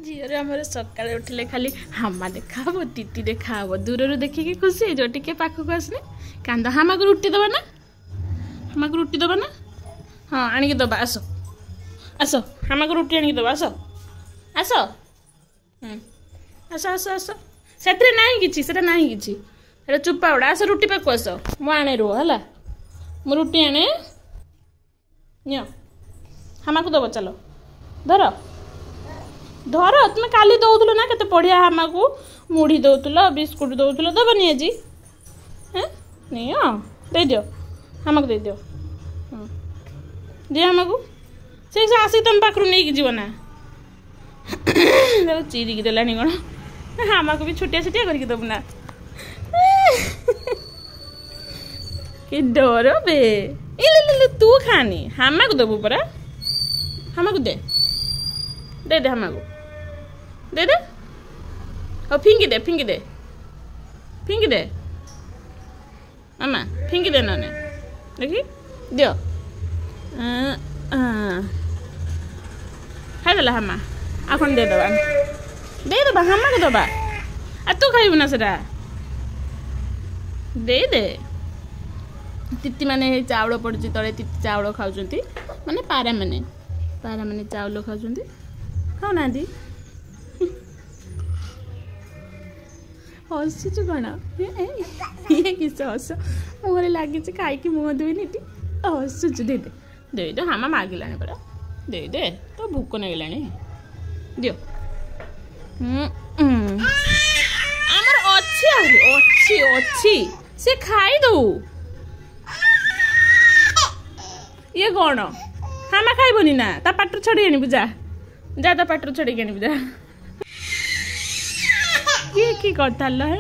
झीर आमर सका उठिले खाली हामा देखा हम तीती देखा हम दूर देखिकी खुशी जो टे पाखक आसने कांद हामा को रुटी दबा ना हामा को रुटी दबा ना हाँ आणिक दबा आस आस हामा को रुटी आणिक दबा आस आस आस आस आस से ना कि चुप्पा उड़ा आस रुटी पाक आस मु आने रो है मु रुटी आने नियो हामा को दब चलो धर धर तुम काली दौल ना केते बढ़िया हामा को मुढ़ी दौल बिस्कुट दौल दबनी आज नहीं दे दियो हामा को दे दियो दे हामा को से आसिक तुम पाखु नहीं जीव ना चिरिकी देलानी कौन हामा को भी छुटिया छुटिया करके दबु ना कि डर बे ले तू खानी हामा को दबु परा हामा को दे दे हामा को दे और फिंगी दे मामा फिंगी दे नने देखी दियो खाईदेला हामा आखन दे दबा हामा को दबा आ तू खाइबु ना सेटा दे तीती माने चाउल पड़ुची तले तीती चाउल खाउचंती माने पारा माने चाउल खाउचंती खाऊ ना दी हसुचु कौन ये किस हस मुहर लगी खाई मुह धोनी हसुचु दे दे हामा मागिला परा दे तो भूक नगला दियो आमर अच्छी से खाई दो ये कौन हामा खाइबनी ना ता पाटर छड़ी आनी जा ता पाटर छड़ी आनी जा ये की करता है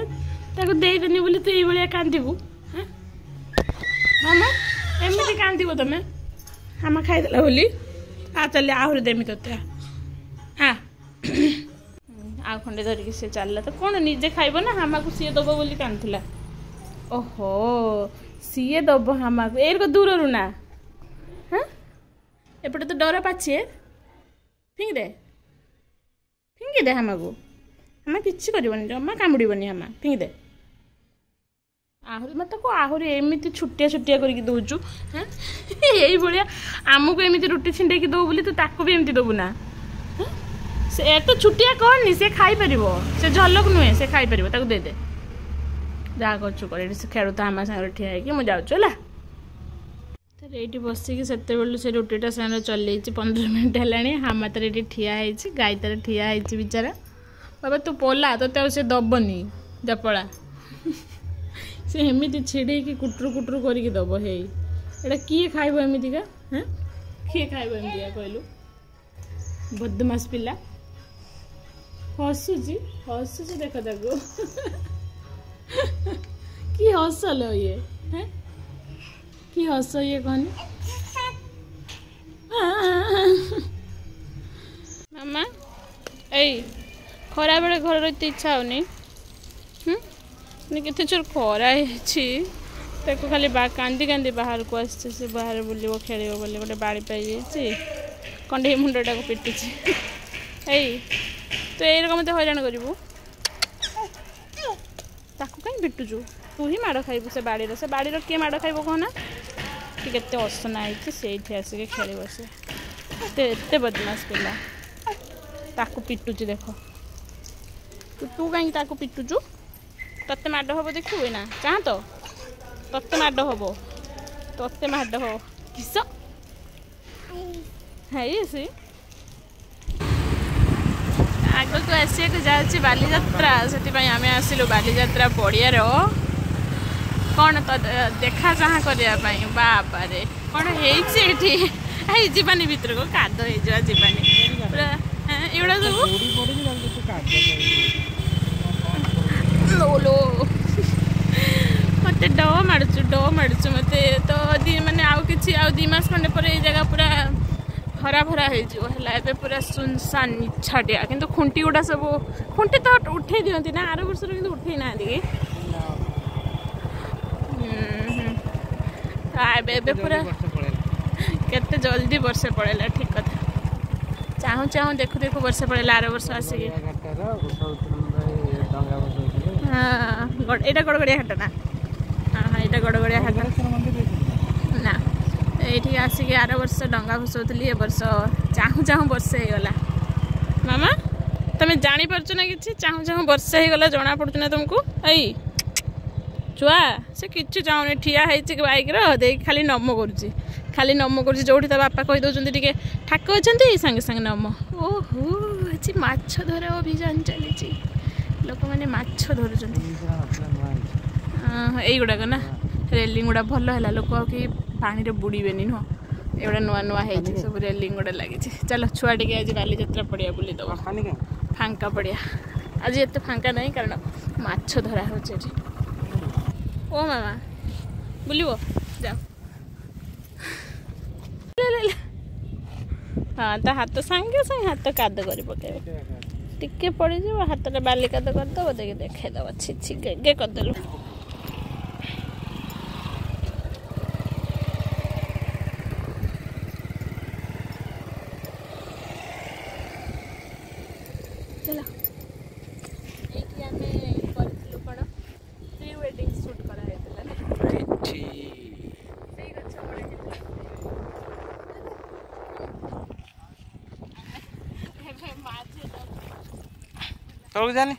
ताको देदेनी बोली तू ये कांदबू मामा एमती कांदब तुम हामा खाईदेला बोली आ चल आहरी देमी ते हाँ आ खंडे धरिकी सी चलला तो कौन निजे खाइब ना हामा को सी दब बोली कांदला ओहो सी दब हामा को एर को दूर रू ना हाँ एपटे तो डर पाछे फिंगी दे हामा को हामा किसी कर जमा कामुड़बनी हामा फिंगी दे आहरी मत को आहरी एमती छुटिया छुटिया करके दौचु हाँ यही भाया आमको एमती रुटी छिंडे दो बोली तू ताको भी एमती दबू ना से एत छुटिया करनी से खाई परिबो से झलक नुहे से खाई परिबो ताको दे दे जा करछु कर से खेलु तो हामा संग ठिया है कि मु जाउछु ला तर एठी बसिकी सेते बेलु से रुटीटा साने चलैछि 15 मिनिट हेलाणी हामा तर एठी ठिया हैछि गाय तर ठिया हैछि बिचारा बाबा तू पोला तो से दबनी जपड़ा से एमती छिड़े कि कुटरू कुटरू करके दब हे एटा किए खाइब एमतीका हाँ किए खाइब एमतीका कहलु बदमाश पिला हसुची देख ताको कि हसल ये हैं कि हस ये कहनी मामा ए खरा बेले घर रही इच्छा होनी केते चोर खरा है खाली कांदी कांदी बाहर को आसছে से बाहर बुलिबो खेलिबो बोले गोटे बाड़ी पाई जाइए कंडे मुंडटा को पिटुची तो ये रकम मत हैरान करू ताकू कहीं पिटुचु तू ही माड़ खाइबू से बाड़ी किए माड़ खाइब कहना कि केते असना है आसिक खेल से एते बदमाश पिला ताकू पिटुची देख तू कहीं ताकू पिटुचु तत्ते माड हम देखू ना चाह तो तत्ते माड हम तत्ते माड हो किस है सी आगक आसिया जाऊँगी बालीजात्रा से आम आसिलु बालीजात्रा पड़ियार कौन तो देखा चाह करने बाबा रे कौन है जीवानी भितर को काद हो जीवानी पूरा एगुड़ा सब लो मत ड माड़ू मत तो माने आउ कि आउ 2 मास खंडे पर जगह पूरा हरा भरा है पूरा सुनसान छाटिया किंतु खुंटी गुड़ा सब खुंटी तो उठे दिखती ना आर वर्ष कि उठे ना पूरा केते जल्दी वर्षे पड़ेगा ठीक कथा चाहूँ चाहूँ देखु देखु वर्ष पड़ेगा आर वर्ष आसिक हाँ यहाँ गड़गड़िया घाट ना हाँ हाँ यहाँ गड़गड़िया घाट ना ये आसिक आर वर्ष डंगा भसौली ए वर्ष चाहूँ चाहूँ वर्षे होगला मामा तुम जापार ना कि चाहूँ चाहूँ वर्षे होगला जना पड़ू ना तुमको आई छुआ से किसी चाहूनी ठिया होती बैक देख खाली नम करुच्ची खाली नम कर जो बापा कहीदे टे ठाक अच्छा सागे सागे नम ओहो आज माछ धरा अभियान चली लोक मैंने माछ धरुच युवाक ना रेलिंग गुड़ा भल है लोक कि पानी बुड़े नुह एगुड़ा नुआ नुआ है सब रेलिंग गुड़ा लगी चलो छुआ टे आज बालीजात्रा पड़िया बुली दब फांका पड़िया आज एत फांका नहीं कारण माछ धरा हो ओ मामा बुलव जाओ हाँ तो हाथ सांगे सांगे हाथ काद कर पके टिके पड़ जा हाथ में बाली काद करदेव देखे देखदब छि छि गे करदेलु चलो ये प्री वेडिंग शूट करा तौक जाने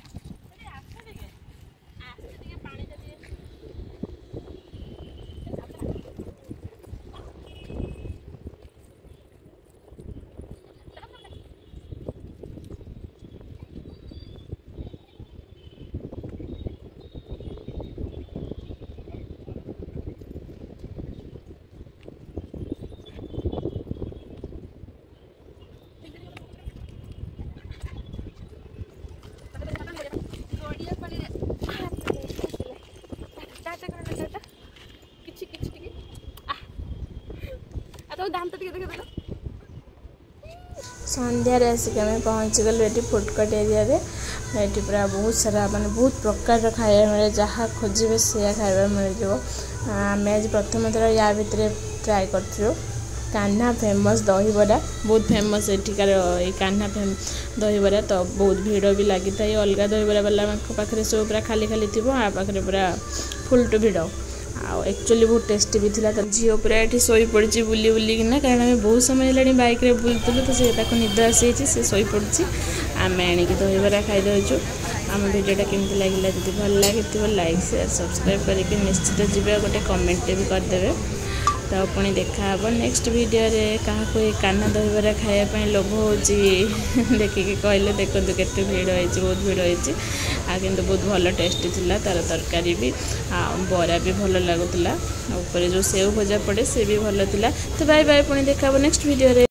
संध्यारे आसिक आम पहुँची गलु ये फुडकोर्ट एरिया रे ये पूरा बहुत सारा माने बहुत प्रकार खाया मिले जहाँ खोजे से खाया मिल जाव आम आज प्रथम थर या भितर ट्राए कर कान्हा फेमस दहीबरा बहुत फेमस एठिकार कान्हा दहीबरा तो बहुत भीड़ भी लगी था अलग दहीबरा वाला पाखे सब पूरा खाली खाली थी आ पाखे पूरा फुल टू भीड़ एक्चुअली बहुत टेस्टी भी था तो झील पूरा ये शोई पड़ी बुली बुलिकिना कारण आम बहुत समय है बैक रे बुलूँ तो से निद आसी से शोई पड़ी आम आणिक दहीबरा खाईदे आम भिडियोटा केमती लगे जब भल लगे लाइक शेयर सब्सक्राइब करके निश्चित जी गोटे कमेंट भी करदे तो पुणी देखा नेक्स्ट वीडियो रे क्या कान्हा दहीबरा खायापी लोभ हो देखिए कहले देखो केते भीड़ होती बहुत भीड़ होती किंतु बहुत भल टेस्टी थिला तार तरकारी भी बरा भी भल लगुला ऊपर जो सेव भजा पड़े से भी भल थिला तो बाय बाय पुणी देखा नेक्स्ट वीडियो रे।